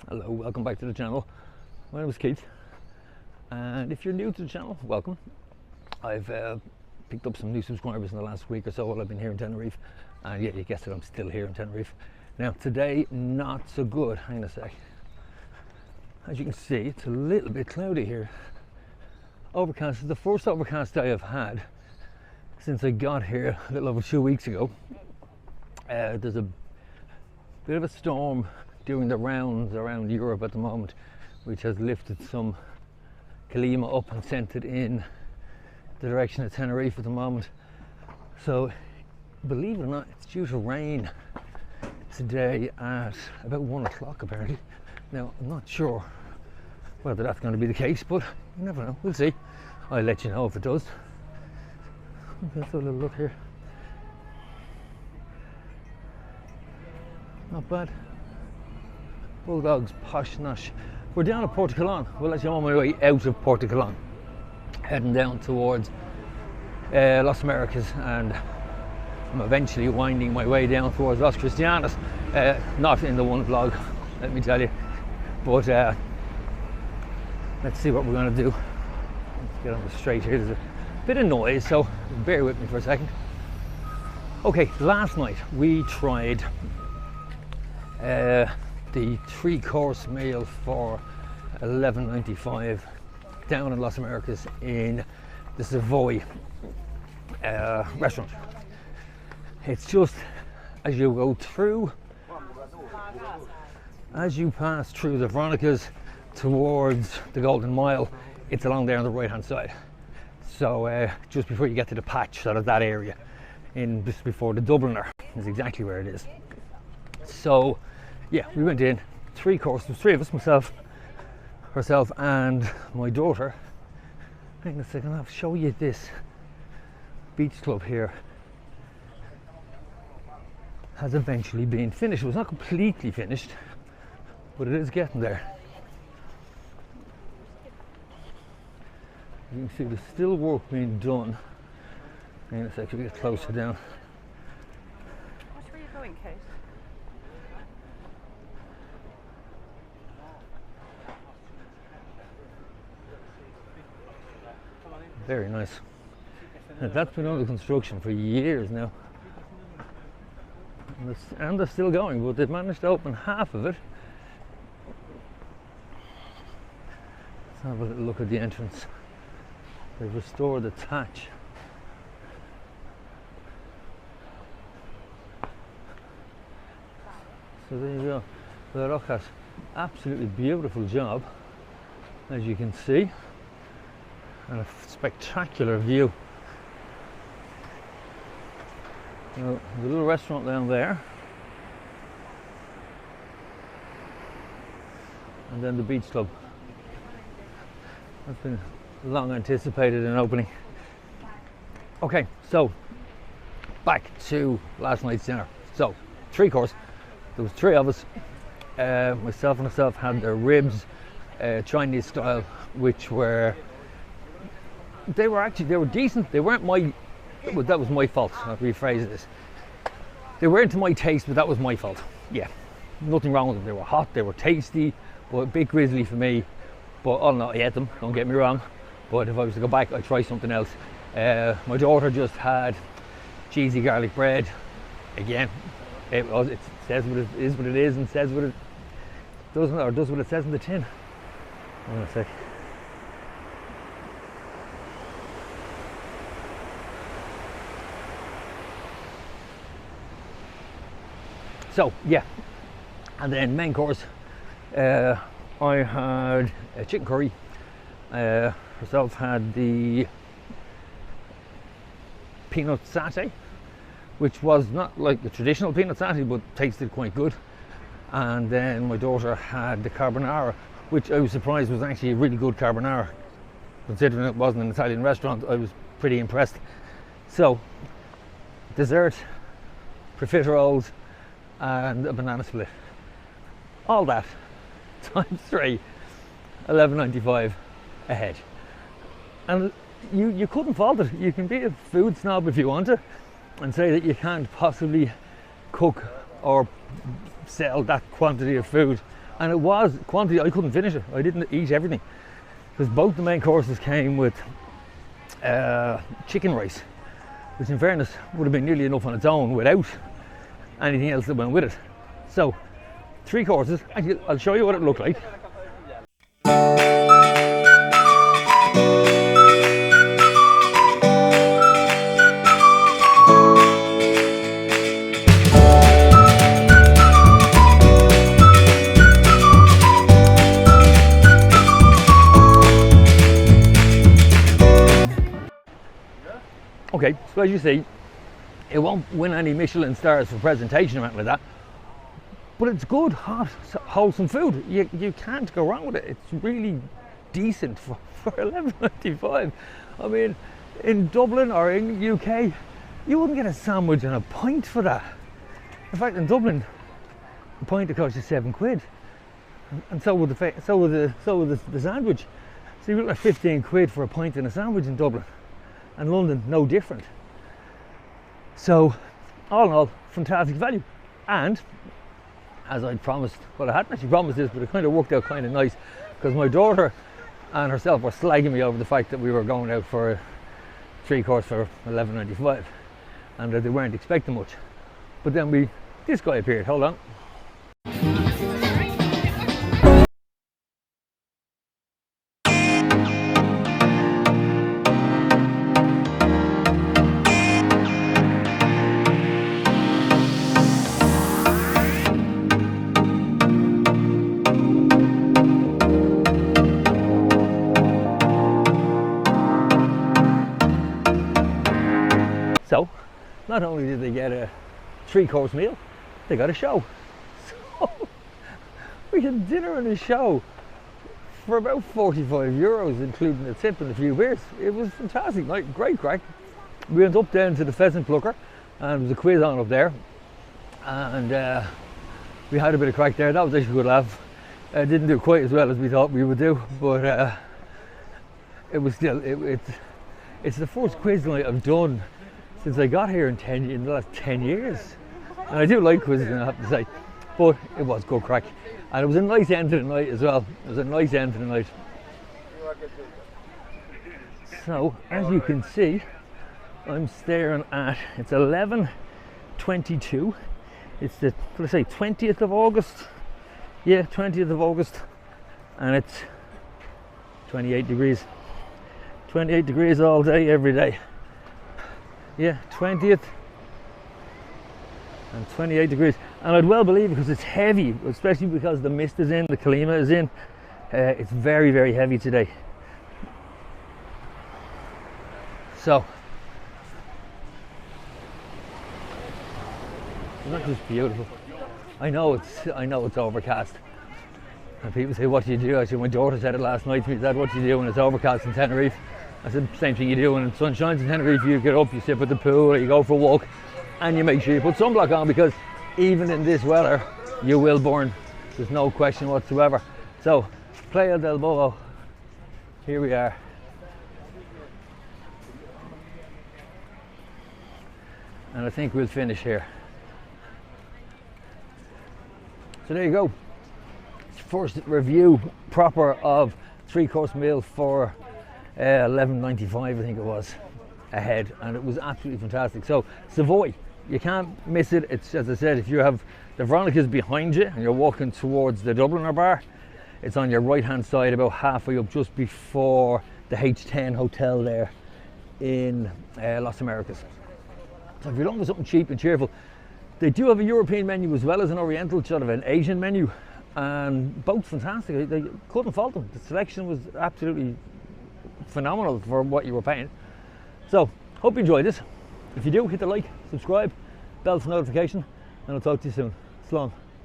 Hello, welcome back to the channel. My name is Keith, and if you're new to the channel, welcome. I've picked up some new subscribers in the last week or so while I've been here in Tenerife, and yeah, you guessed it, I'm still here in Tenerife. Now today, not so good. Hang on a sec. As you can see, it's a little bit cloudy here. Overcast. It's the first overcast day I've had since I got here a little over 2 weeks ago. There's a bit of a storm doing the rounds around Europe at the moment, which has lifted some Kalima up and sent it in the direction of Tenerife at the moment. So, believe it or not, it's due to rain today at about 1 o'clock apparently. Now, I'm not sure whether that's going to be the case, but you never know. We'll see. I'll let you know if it does. Let's have a little look here. Not bad. Bulldogs, posh nosh. We're down at Portugalon. Well, actually, I'm on my way out of Portugalon, heading down towards Las Americas, and I'm eventually winding my way down towards Las Cristianas. Not in the one vlog, let me tell you, but let's see what we're going to do. Let's get on the straight here. There's a bit of noise, so bear with me for a second. Okay, last night we tried the 3-course meal for $11.95 down in Las Americas in the Savoy restaurant. It's just as you go through, as you pass through the Veronicas towards the Golden Mile, it's along there on the right hand side. So just before you get to the patch, sort of that area, in just before the Dubliner is exactly where it is. So yeah, we went in, 3 courses, 3 of us, myself, herself and my daughter. Hang on a second, I'll show you this beach club here. Has eventually been finished. It was not completely finished, but it is getting there. You can see there's still work being done. Hang on a second, we get closer down. Which way are you going, Kate? Very nice. And that's been under construction for years now. And they're still going, but they've managed to open half of it. Let's have a little look at the entrance. They've restored the thatch. So there you go. The rock has absolutely beautiful job, as you can see, and a spectacular view. Now, there's a little restaurant down there, and then the beach club. That's been long anticipated in opening. Okay, so back to last night's dinner. So 3 course. There was 3 of us. Myself and herself had their ribs, Chinese style, which were decent. They weren't my, that was my fault. I'll rephrase this. They weren't to my taste, but that was my fault. Yeah, nothing wrong with them. They were hot, they were tasty, but a bit grizzly for me. But oh no, I ate them, don't get me wrong. But if I was to go back, I'd try something else. My daughter just had cheesy garlic bread. Again, it says what it is and says what it doesn't, or does what it says in the tin. Hang on a sec. So yeah, and then main course, I had a chicken curry. Herself had the peanut satay, which was not like the traditional peanut satay, but tasted quite good. And then my daughter had the carbonara, which I was surprised was actually a really good carbonara. Considering it wasn't an Italian restaurant, I was pretty impressed. So, dessert, profiteroles, and a banana split. All that times 3, $11.95 a head. And you couldn't fault it. You can be a food snob if you want to and say that you can't possibly cook or sell that quantity of food and it was quantity. I couldn't finish it. I didn't eat everything because both the main courses came with chicken rice, which in fairness would have been nearly enough on its own without anything else that went with it. So 3 courses. Actually, I'll show you what it looked like. Okay, so as you see, it won't win any Michelin stars for presentation or anything like that, but it's good, hot, wholesome food. You can't go wrong with it. It's really decent for $11.95. I mean, in Dublin or in the UK, you wouldn't get a sandwich and a pint for that. In fact, in Dublin, a pint would cost you £7, and so would the sandwich. So you look at 15 quid for a pint and a sandwich in Dublin. And London, no different. So, all in all, fantastic value. And, as I'd promised, well, I hadn't actually promised this, but it kind of worked out kind of nice, because my daughter and herself were slagging me over the fact that we were going out for a 3-course for $11.95, and that they weren't expecting much. But then this guy appeared. Hold on. So, not only did they get a 3-course meal, they got a show. So, we had dinner and a show for about €45, including a tip and a few beers. It was fantastic night, great crack. We went up down to the pheasant plucker, and there was a quiz on up there, and we had a bit of crack there. That was actually a good laugh. Didn't do quite as well as we thought we would do, but it was still, it's the first quiz night I've done since I got here in the last 10 years. And I do like quizzes, I have to say, but it was good crack. And it was a nice end to the night as well. It was a nice end to the night. So, as you can see, I'm staring at, it's 11:22. It's the, let's say, 20th of August. Yeah, 20th of August. And it's 28 degrees. 28 degrees all day, every day. Yeah, 20th and 28 degrees, and I'd well believe, because it's heavy, especially because the mist is in, the Kalima is in. It's very, very heavy today. So, isn't that just beautiful? I know it's overcast, and people say, "What do you do?" I said, my daughter said it last night to me. Dad, what do you do when it's overcast in Tenerife? I said, same thing you do when the sun shines in Tenerife. You get up, you sit at the pool, or you go for a walk, and you make sure you put sunblock on, because even in this weather, you will burn. There's no question whatsoever. So, Playa del Bobo, here we are. And I think we'll finish here. So there you go. First review proper of 3-course meal for $11.95, I think it was, a head, and it was absolutely fantastic. So Savoy, you can't miss it. It's, as I said, if you have the Veronica's behind you and you're walking towards the Dubliner bar, it's on your right hand side, about halfway up, just before the H10 hotel there in Las Americas. So if you're looking for something cheap and cheerful, they do have a European menu as well as an Oriental, sort of an Asian menu, and both fantastic. They couldn't fault them. The selection was absolutely phenomenal for what you were paying. So, hope you enjoyed this. If you do, hit the like, subscribe, bell for notification, and I'll talk to you soon. Slán.